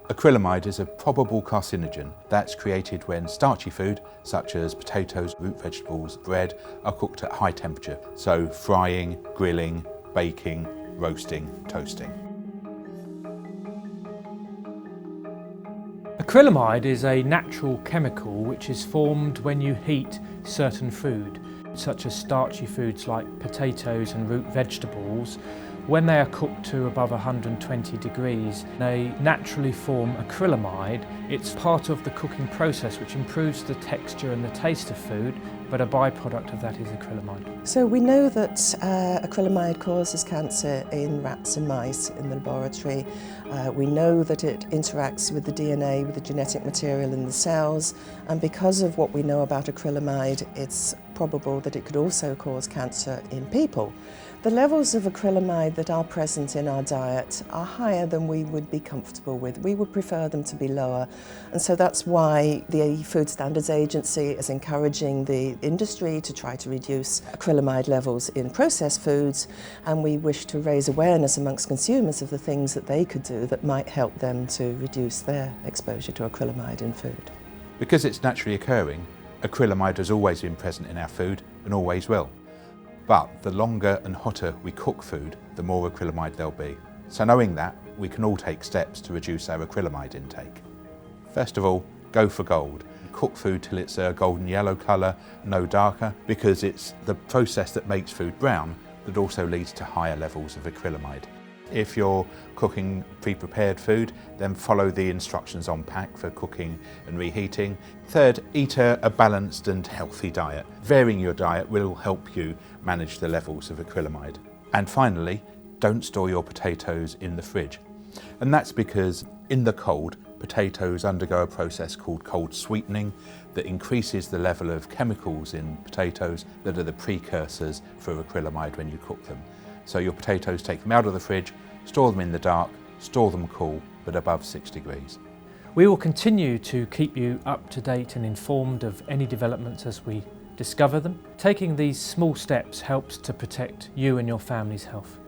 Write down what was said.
Acrylamide is a probable carcinogen that's created when starchy food, such as potatoes, root vegetables, bread, are cooked at high temperature, so frying, grilling, baking, roasting, toasting. Acrylamide is a natural chemical which is formed when you heat certain food, such as starchy foods like potatoes and root vegetables. When they are cooked to above 120 degrees, they naturally form acrylamide. It's part of the cooking process which improves the texture and the taste of food, but a byproduct of that is acrylamide. So we know that acrylamide causes cancer in rats and mice in the laboratory. We know that it interacts with the DNA, with the genetic material in the cells, and because of what we know about acrylamide, it's probable that it could also cause cancer in people. The levels of acrylamide that are present in our diet are higher than we would be comfortable with. We would prefer them to be lower, and so that's why the Food Standards Agency is encouraging the industry to try to reduce acrylamide levels in processed foods, and we wish to raise awareness amongst consumers of the things that they could do that might help them to reduce their exposure to acrylamide in food. Because it's naturally occurring, acrylamide has always been present in our food and always will. But the longer and hotter we cook food, the more acrylamide there'll be. So knowing that, we can all take steps to reduce our acrylamide intake. First of all, go for gold. Cook food till it's a golden yellow colour, no darker, because it's the process that makes food brown that also leads to higher levels of acrylamide. If you're cooking pre-prepared food, then follow the instructions on pack for cooking and reheating. Third, eat a balanced and healthy diet. Varying your diet will help you manage the levels of acrylamide. And finally, don't store your potatoes in the fridge. And that's because in the cold, potatoes undergo a process called cold sweetening that increases the level of chemicals in potatoes that are the precursors for acrylamide when you cook them. So your potatoes, take them out of the fridge, store them in the dark, store them cool, but above 6 degrees. We will continue to keep you up to date and informed of any developments as we discover them. Taking these small steps helps to protect you and your family's health.